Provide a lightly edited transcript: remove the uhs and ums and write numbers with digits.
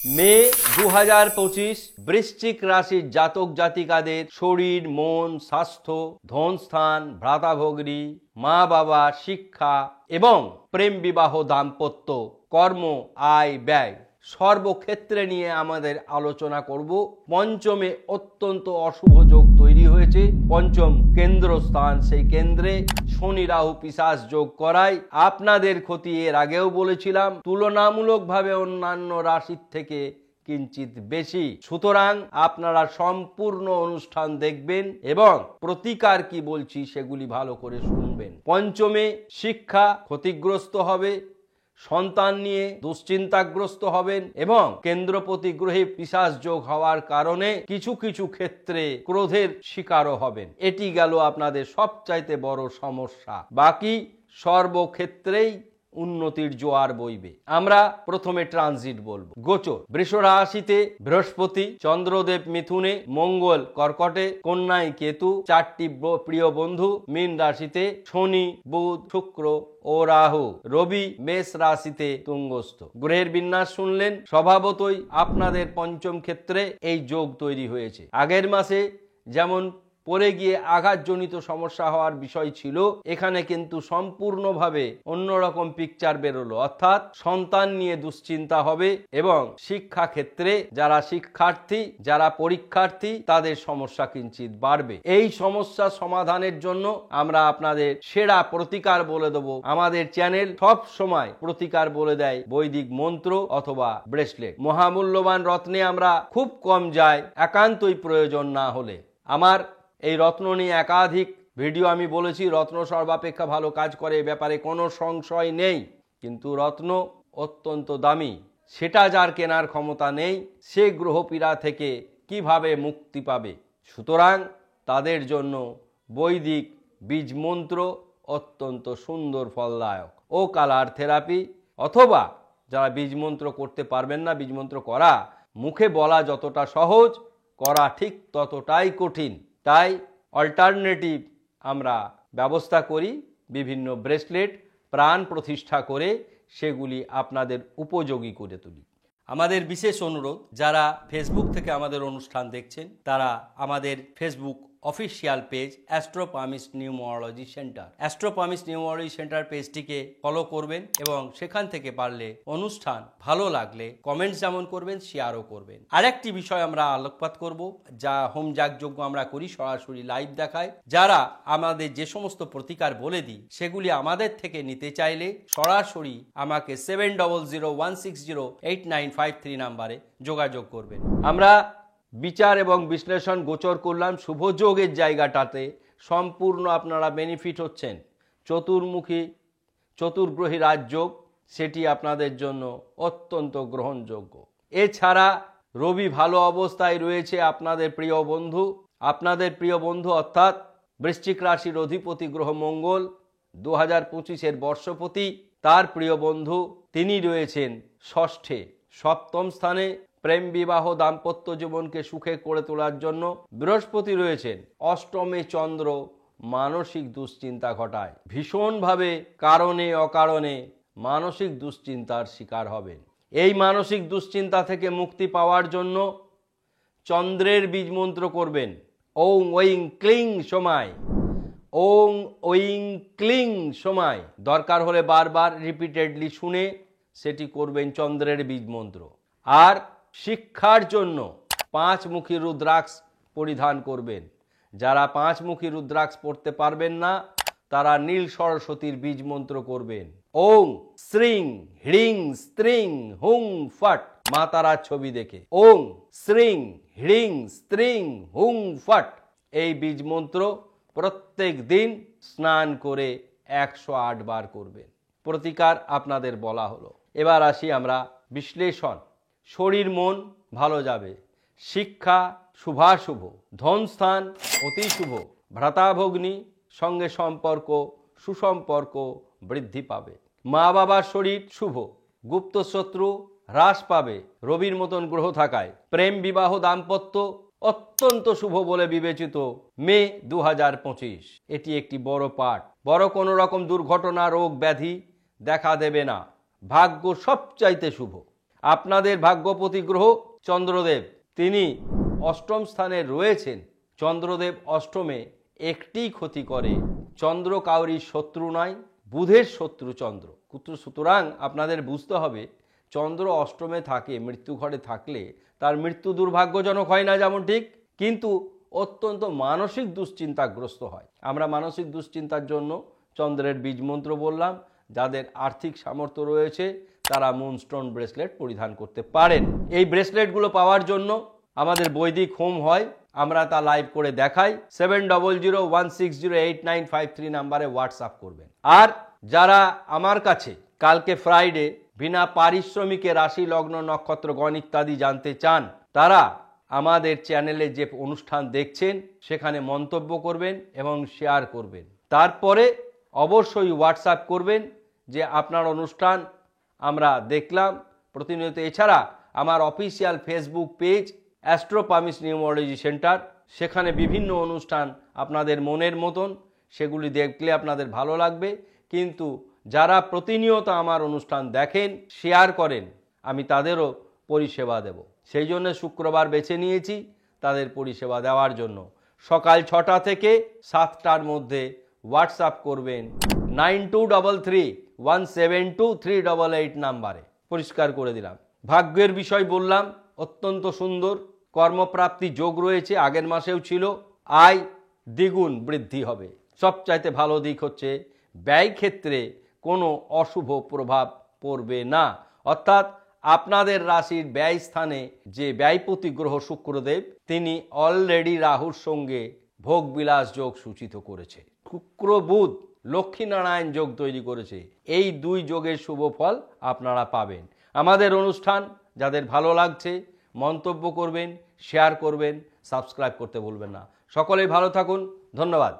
মে 2025 বৃশ্চিক রাশির জাতক জাতিকাদের শরীর, মন, স্বাস্থ্য, ধনস্থান, ভ্রাতাভগ্নী, মা বাবা, শিক্ষা এবং প্রেম বিবাহ, দাম্পত্য, কর্ম, আয় ব্যয় সর্বক্ষেত্রে নিয়ে আমাদের আলোচনা করব। পঞ্চমে অত্যন্ত অশুভ যোগ তৈরি হয়েছে। পঞ্চম কেন্দ্রস্থান, সেই কেন্দ্রে শনি রাহু পিশাচ যোগ করায় আপনাদের ক্ষতি এর আগেও বলেছিলাম তুলনামূলকভাবে অন্যান্য রাশির থেকে কিঞ্চিত বেশি। সুতরাং আপনারা সম্পূর্ণ অনুষ্ঠান দেখবেন এবং প্রতিকার কি বলছি সেগুলি ভালো করে শুনবেন। পঞ্চমে শিক্ষা ক্ষতিগ্রস্ত হবে, সন্তান নিয়ে দুশ্চিন্তাগ্রস্ত হবেন এবং কেন্দ্রপতি গ্রহে পিশাচ যোগ হওয়ার কারণে কিছু কিছু ক্ষেত্রে ক্রোধের শিকারও হবেন। এটি গেল আপনাদের সবচাইতে বড় সমস্যা। বাকি সর্বক্ষেত্রেই উন্নতির জোয়ার বইবে। আমরা প্রথমে ট্রানজিট বলবো। গোচর: বৃষ রাশিতে বৃহস্পতি, চন্দ্রদেব মিথুনে, মঙ্গল কর্কটে, কন্যায় কেতু, চারটি প্রিয় বন্ধু মীন রাশিতে, শনি, বুধ, শুক্র ও রাহু, রবি মেষ রাশিতে তুঙ্গস্থ। গ্রহের বিন্যাস শুনলেন। স্বভাবতই আপনাদের পঞ্চম ক্ষেত্রে এই যোগ তৈরি হয়েছে। আগের মাসে যেমন পড়ে গিয়ে আঘাতজনিত সমস্যা হওয়ার বিষয় ছিল, এখানে কিন্তু সম্পূর্ণভাবে অন্যরকম পিকচার বেরোলো। অর্থাৎ সন্তান নিয়ে দুশ্চিন্তা হবে এবং শিক্ষা ক্ষেত্রে যারা শিক্ষার্থী, যারা পরীক্ষার্থী তাদের সমস্যা কিঞ্চিত বাড়বে। এই সমস্যা সমাধানের জন্য আমরা আপনাদের সেরা প্রতিকার বলে দেব। আমাদের চ্যানেল সব সময় প্রতিকার বলে দেয় বৈদিক মন্ত্র অথবা ব্রেসলেট। মহামূল্যবান রত্নে আমরা খুব কম যাই, একান্তই প্রয়োজন না হলে। আমার এই রত্ন নিয়ে একাধিক ভিডিও আমি বলেছি, রত্ন সর্বাপেক্ষা ভালো কাজ করে, এ ব্যাপারে কোনো সংশয় নেই। কিন্তু রত্ন অত্যন্ত দামি, সেটা যার কেনার ক্ষমতা নেই সে গ্রহপীড়া থেকে কিভাবে মুক্তি পাবে? সুতরাং তাদের জন্য বৈদিক বীজ মন্ত্র অত্যন্ত সুন্দর ফলদায়ক। ও কালার থেরাপি, অথবা যারা বীজ মন্ত্র করতে পারবেন না, বীজ মন্ত্র করা মুখে বলা যতটা সহজ, করা ঠিক ততটাই কঠিন। তাই অল্টারনেটিভ আমরা ব্যবস্থা করি, বিভিন্ন ব্রেসলেট প্রাণ প্রতিষ্ঠা করে সেগুলি আপনাদের উপযোগী করে তুলি। আমাদের বিশেষ অনুরোধ, যারা ফেসবুক থেকে আমাদের অনুষ্ঠান দেখছেন তারা আমাদের Facebook official page Astropalmist numerology centre, Astropalmist numerology centre পেজটিকে ফলো করবেন এবং সেখান থেকে পারলে অনুষ্ঠান ভালো লাগলে কমেন্টস যেমন করবেন, শেয়ারও করবেন। আরেকটি বিষয় আমরা আলোকপাত করব, যা হোম যাগযজ্ঞ আমরা করি, সরাসরি লাইভ দেখায়। যারা আমাদের যে সমস্ত প্রতিকার বলে দিই সেগুলি আমাদের থেকে নিতে চাইলে সরাসরি আমাকে 7001608953 নাম্বারে যোগাযোগ করবেন। আমরা বিচার এবং বিশ্লেষণ গোচর করলাম। শুভ যোগের জায়গাটাতে সম্পূর্ণ আপনারা বেনিফিট হচ্ছেন। চতুর্গ্রহী রাজযোগ, সেটি আপনাদের জন্য অত্যন্ত গ্রহণযোগ্য। এছাড়া রবি ভালো অবস্থায় রয়েছে। আপনাদের প্রিয় বন্ধু অর্থাৎ বৃশ্চিক রাশির অধিপতি গ্রহ মঙ্গল 2025-এর বর্ষপতি, তার প্রিয় বন্ধু তিনি রয়েছেন ষষ্ঠে, সপ্তম স্থানে। প্রেম বিবাহ দাম্পত্য জীবনকে সুখে করে তোলার জন্য বৃহস্পতি রয়েছেন অষ্টমে। চন্দ্র মানসিক দুশ্চিন্তা ঘটায়, ভীষণভাবে কারণে অকারণে মানসিক দুশ্চিন্তার শিকার হবেন। এই মানসিক দুশ্চিন্তা থেকে মুক্তি পাওয়ার জন্য চন্দ্রের বীজ মন্ত্র করবেন। ওং ঐং ক্লিং সময়, ওং ঐং ক্লিং সময়। দরকার হলে বারবার রিপিটেডলি শুনে সেটি করবেন চন্দ্রের বীজ মন্ত্র। আর শিক্ষার জন্য 5মুখী রুদ্রাক্ষ পরিধান করবেন। যারা 5মুখী রুদ্রাক্ষ পড়তে পারবেন না তারা নীল সরস্বতীর বীজ মন্ত্র করবেন। ওং শ্রীং হ্রিং স্ত্রিং হুং ফট, মা তারার ছবি দেখে ওং শ্রীং হ্রিং স্ত্রিং হুং ফট এই বীজ মন্ত্র প্রত্যেক দিন স্নান করে 108 বার করবেন। প্রতিকার আপনাদের বলা হলো। এবার আসি আমরা বিশ্লেষণ। শরীর মন ভালো যাবে, শিক্ষা শুভাশুভ, ধনস্থান অতি শুভ, ভ্রাতাভগ্নী সঙ্গে সম্পর্ক সুসম্পর্ক বৃদ্ধি পাবে, মা বাবার শরীর শুভ, গুপ্ত শত্রু হ্রাস পাবে রবির মতন গ্রহ থাকায়, প্রেম বিবাহ দাম্পত্য অত্যন্ত শুভ বলে বিবেচিত মে 2025। এটি একটি বড় পাঠ। বড় কোনো রকম দুর্ঘটনা রোগ ব্যাধি দেখা দেবে না, ভাগ্য সবচাইতে শুভ। আপনাদের ভাগ্যপতি গ্রহ চন্দ্রদেব, তিনি অষ্টম স্থানে রয়েছেন। চন্দ্রদেব অষ্টমে একটি ক্ষতি করে, চন্দ্র কাউরির শত্রু নয়, বুধের শত্রু চন্দ্র। সুতরাং আপনাদের বুঝতে হবে, চন্দ্র অষ্টমে থাকে, মৃত্যু ঘরে থাকলে তার মৃত্যু দুর্ভাগ্যজনক হয় না যেমন ঠিক, কিন্তু অত্যন্ত মানসিক দুশ্চিন্তাগ্রস্ত হয়। আমরা মানসিক দুশ্চিন্তার জন্য চন্দ্রের বীজ মন্ত্র বললাম। যাদের আর্থিক সামর্থ্য রয়েছে তারা মুনস্টোন ব্রেসলেট পরিধান করতে পারেন। এই ব্রেসলেটগুলো পাওয়ার জন্য আমাদের বৈদিক হোম হয়, আমরা তা লাইভ করে দেখাই। 7001608953 নাম্বারে হোয়াটসঅ্যাপ করবেন। আর যারা আমার কাছে কালকে ফ্রাইডে বিনা পারিশ্রমিকে রাশি, লগ্ন, নক্ষত্র, গণ ইত্যাদি জানতে চান, তারা আমাদের চ্যানেলে যে অনুষ্ঠান দেখছেন সেখানে মন্তব্য করবেন এবং শেয়ার করবেন। তারপরে অবশ্যই হোয়াটসঅ্যাপ করবেন যে আপনার অনুষ্ঠান আমরা দেখলাম প্রতিনিয়ত। এছাড়া আমার official Facebook page astro পামিস নিউমোলজি centre, সেখানে বিভিন্ন অনুষ্ঠান আপনাদের মনের মতন, সেগুলি দেখলে আপনাদের ভালো লাগবে। কিন্তু যারা প্রতিনিয়ত আমার অনুষ্ঠান দেখেন, শেয়ার করেন, আমি তাদেরও পরিষেবা দেব। সেই জন্য শুক্রবার বেছে নিয়েছি তাদের পরিষেবা দেওয়ার জন্য। সকাল 6টা থেকে 7টার মধ্যে হোয়াটসঅ্যাপ করবেন 9233172388 নাম্বারে। পরিষ্কার করে দিলাম। ভাগ্যের বিষয় বললাম, অত্যন্ত সুন্দর কর্মপ্রাপ্তি যোগ রয়েছে, আগের মাসেও ছিল। আয় দ্বিগুণ বৃদ্ধি হবে। সবচাইতে ভালো দিক হচ্ছে ব্যয় ক্ষেত্রে কোনো অশুভ প্রভাব পড়বে না। অর্থাৎ আপনাদের রাশির ব্যয় স্থানে যে ব্যয়পতি গ্রহ শুক্রদেব, তিনি অলরেডি রাহুর সঙ্গে ভোগবিলাস যোগ সূচিত করেছে। শুক্র বুধ লক্ষ্মীনারায়ণ যোগ তৈরি করেছে। এই দুই যোগের শুভ ফল আপনারা পাবেন। আমাদের অনুষ্ঠান যাদের ভালো লাগছে মন্তব্য করবেন, শেয়ার করবেন, সাবস্ক্রাইব করতে ভুলবেন না। সকলেই ভালো থাকুন। ধন্যবাদ।